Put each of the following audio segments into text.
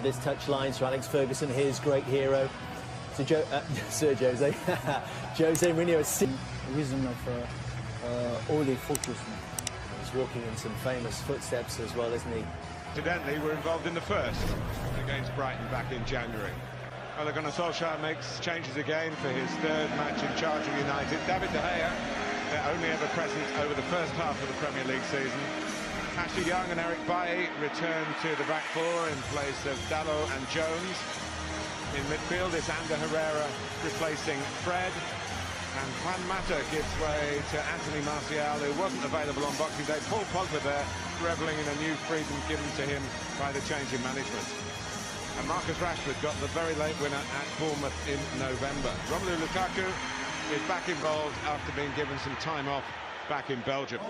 of this touchline. So Alex Ferguson, his great hero. So Sir Jose, Jose Mourinho is reason of all the focus. He's walking in some famous footsteps as well, isn't he? Incidentally, we're involved in the first against Brighton back in January. Ole Gunnar Solskjaer makes changes again for his third match in charge of United. David De Gea, their only ever presence over the first half of the Premier League season. Ashley Young and Eric Bailly return to the back four in place of Dalot and Jones. In midfield, it's Ander Herrera replacing Fred. And Juan Mata gives way to Anthony Martial, who wasn't available on Boxing Day. Paul Pogba there, revelling in a new freedom given to him by the change in management. And Marcus Rashford got the very late winner at Bournemouth in November. Romelu Lukaku is back involved after being given some time off back in Belgium.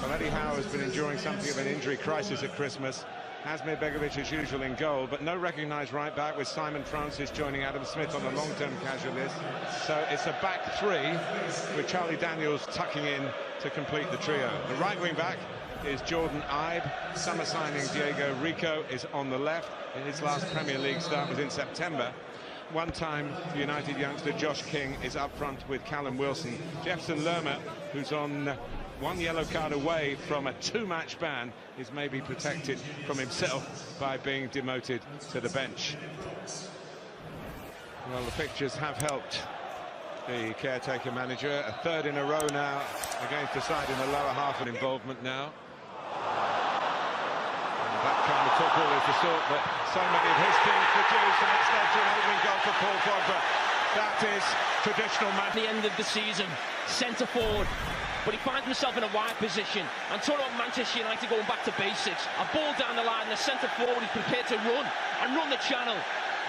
Well, Eddie Howe has been enduring something of an injury crisis at Christmas. Asmir Begovic as usual in goal, but no recognised right back, with Simon Francis joining Adam Smith on a long-term casual list. So it's a back three with Charlie Daniels tucking in to complete the trio. The right wing back is Jordan Ibe. Summer signing Diego Rico is on the left. In his last Premier League start was in September. One-time United youngster Josh King is up front with Callum Wilson. Jefferson Lerma, who's on one yellow card away from a two-match ban, is maybe protected from himself by being demoted to the bench. Well, the fixtures have helped the caretaker manager. A third in a row now against the side in the lower half of involvement now. And that kind of football is the sort that so many of his teams produce, and it's led to an opening goal for Paul Pogba. That is traditional man. At the end of the season, centre forward, but he finds himself in a wide position. And talking about Manchester United going back to basics, a ball down the line, the centre forward is prepared to run the channel.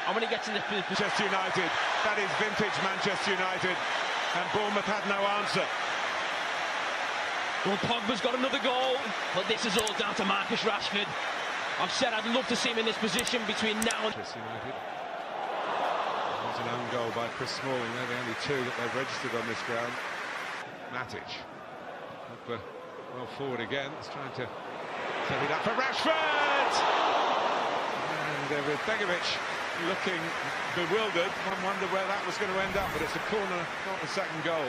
And when he gets in the Manchester United, that is vintage Manchester United, and Bournemouth had no answer. Well, Pogba's got another goal, but this is all down to Marcus Rashford. I've said I'd love to see him in this position between now and Manchester United. There's an own goal by Chris Smalling. They're the only two that they've registered on this ground. Matic. Pogba well forward again. He's trying to set it up for Rashford! And with Begovic looking bewildered, one wondered where that was going to end up, but it's a corner, not the second goal.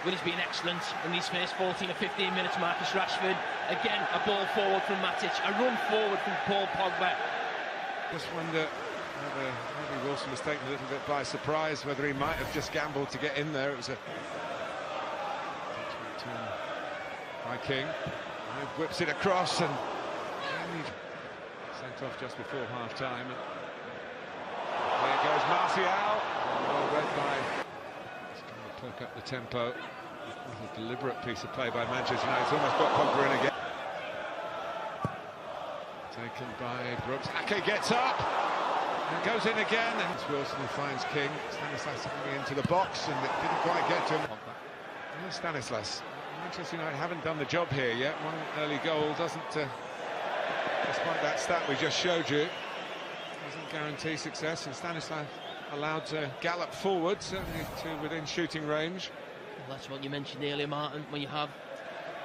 Well, he's been excellent in these first 14 or 15 minutes, Marcus Rashford. Again, a ball forward from Matic, a run forward from Paul Pogba. Just wonder whether maybe Wilson was taken a little bit by surprise, whether he might have just gambled to get in there. It was a by King. He whips it across and sent off just before half-time. There goes Martial. Well read by. He's going to perk up the tempo. A deliberate piece of play by Manchester United. Almost got Pogba in again. Taken by Brooks. Ake gets up and goes in again. And it's Wilson who finds King. Stanislas coming into the box, and it didn't quite get to him. Here's Stanislas. Manchester United haven't done the job here yet. One early goal doesn't, despite that stat we just showed you, doesn't guarantee success. And Stanislas allowed to gallop forward, certainly to within shooting range. Well, that's what you mentioned earlier, Martin. When you have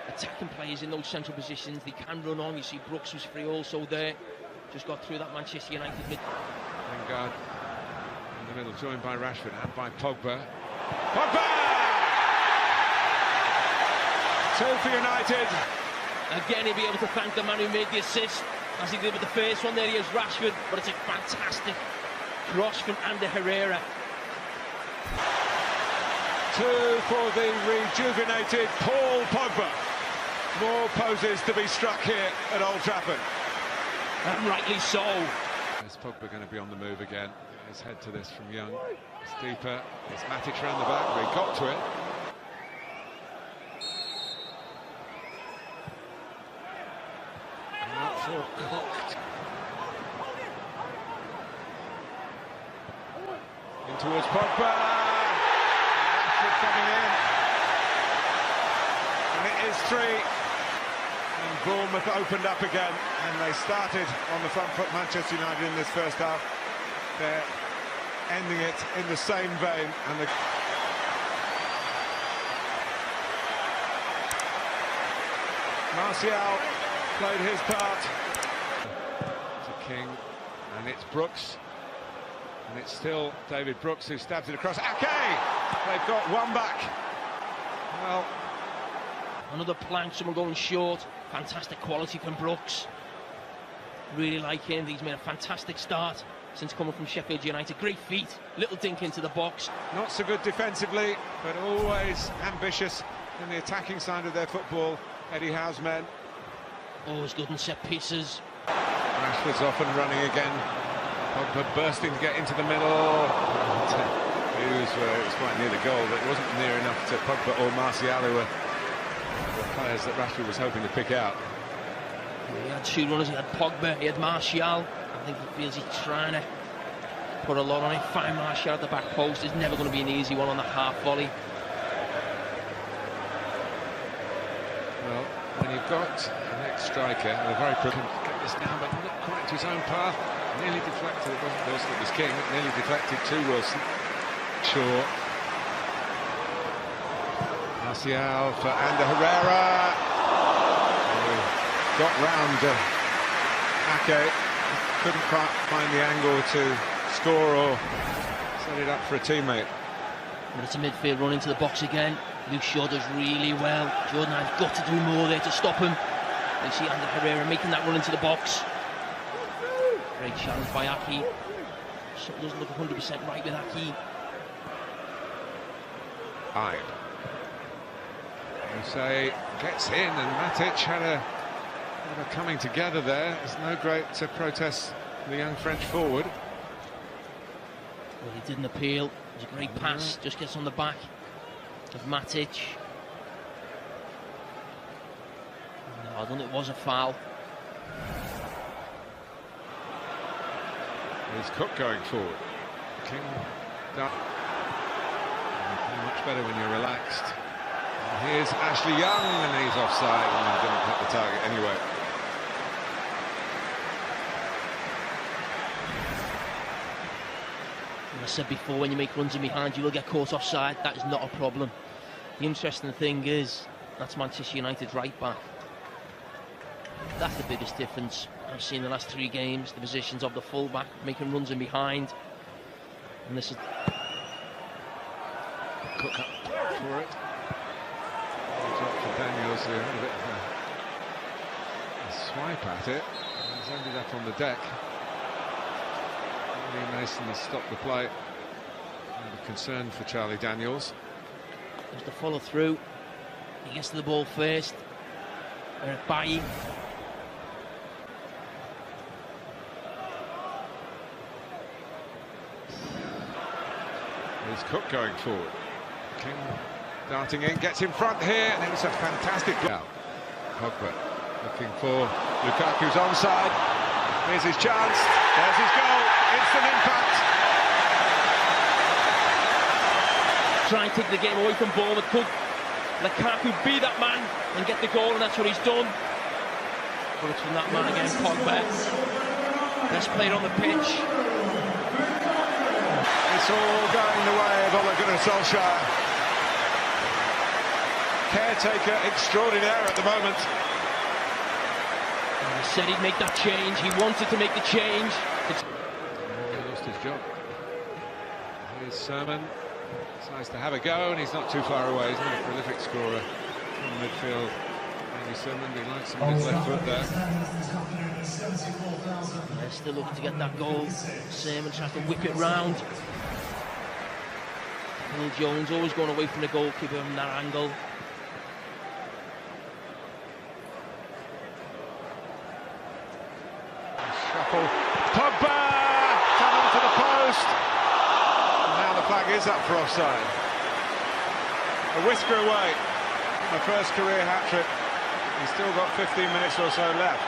attacking players in those central positions, they can run on. You see Brooks was free also there. Just got through that Manchester United mid. Lingard in the middle, joined by Rashford and by Pogba. Pogba! Two for United. Again, he'll be able to thank the man who made the assist, as he did with the first one. There he is, Rashford, but it's a fantastic cross from Ander Herrera. Two for the rejuvenated Paul Pogba. More poses to be struck here at Old Trafford. And rightly so. Is Pogba going to be on the move again? His head to this from Young. It's deeper. It's Matic around the back, but he got to it. Cooked. In towards Pogba. Rashford coming in. And it is 3. And Bournemouth opened up again. And they started on the front foot, Manchester United, in this first half. They're ending it in the same vein. And Martial played his part. King, and it's Brooks. And it's still David Brooks who stabs it across. Ake! They've got one back. Well, another plank, someone going short. Fantastic quality from Brooks. Really like him. He's made a fantastic start since coming from Sheffield United. Great feet, little dink into the box. Not so good defensively, but always ambitious in the attacking side of their football. Eddie Howe's men. Always good in set pieces. Rashford's off and running again. Pogba bursting to get into the middle. It was quite near the goal, but it wasn't near enough to Pogba or Martial, who were the players that Rashford was hoping to pick out. He had two runners, he had Pogba, he had Martial. I think he feels he's trying to put a lot on it. Find Martial at the back post. It's never going to be an easy one on the half volley. Well, when you've got an ex-striker and a very quick get this down, but not quite to his own path. Nearly deflected. It wasn't Wilson, it was King. Nearly deflected to Wilson. Shaw. Martial for Ander Herrera. Got round Ake. Couldn't quite find the angle to score or set it up for a teammate. But it's a midfield run into the box again. Luke Shaw does really well. Jordan has got to do more there to stop him. You see Ander Herrera making that run into the box. Great challenge by Ake. Something doesn't look 100% right with Ake. Ibe. You say gets in, and Matic had a coming together there. There's no great protest from the young French forward. Well, he didn't appeal. It was a great pass. Just gets on the back of Matic. No, I don't think it was a foul. There's Cook going forward. King down. Much better when you're relaxed. And here's Ashley Young, and he's offside, and he didn't hit the target anyway. And I said before, when you make runs in behind, you will get caught offside. That is not a problem. The interesting thing is, that's Manchester United's right back. That's the biggest difference I've seen in the last 3 games. The positions of the full-back making runs in behind. And this is... Cook up for it. Up for Daniels, who had a bit of a swipe at it. He's ended up on the deck. Lee Mason has stopped the play. I'm concerned for Charlie Daniels. There's the follow through. He gets to the ball first. Eric Bailly. There's Cook going forward. King darting in, gets in front here, and it was a fantastic goal. Pogba looking for Lukaku's onside. Here's his chance. There's his goal. Instant impact. Try and take the game away from Bournemouth. Could Lukaku be that man and get the goal, and that's what he's done. But it's from that man again, Pogba. Best player on the pitch. It's all going the way of Ole Gunnar Solskjaer. Caretaker extraordinaire at the moment. He said he'd make that change. He wanted to make the change. He lost his job. Here's Sermon. Decides to have a go, and he's not too far away. He's not a prolific scorer from midfield. Andy Sermon, he likes him with his left foot there. They're still looking to get that goal. Sermon tries to whip it round. Phil Jones always going away from the goalkeeper from that angle. Shuffle. Pogba! Coming to the post. And now the flag is up for offside. A whisker away. My first career hat-trick. He's still got 15 minutes or so left.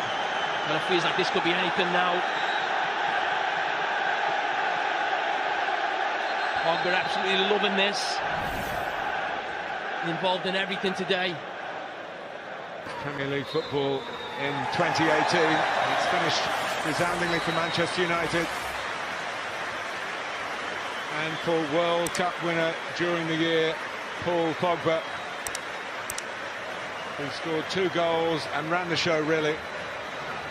And it feels like this could be anything now. Pogba absolutely loving this. Involved in everything today. Premier League football in 2018. It's finished resoundingly for Manchester United. And for World Cup winner during the year, Paul Pogba, who scored 2 goals and ran the show, really.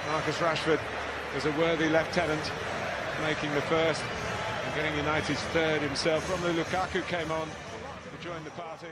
Marcus Rashford as a worthy lieutenant, making the first and getting United's third himself. Romelu Lukaku came on to join the party.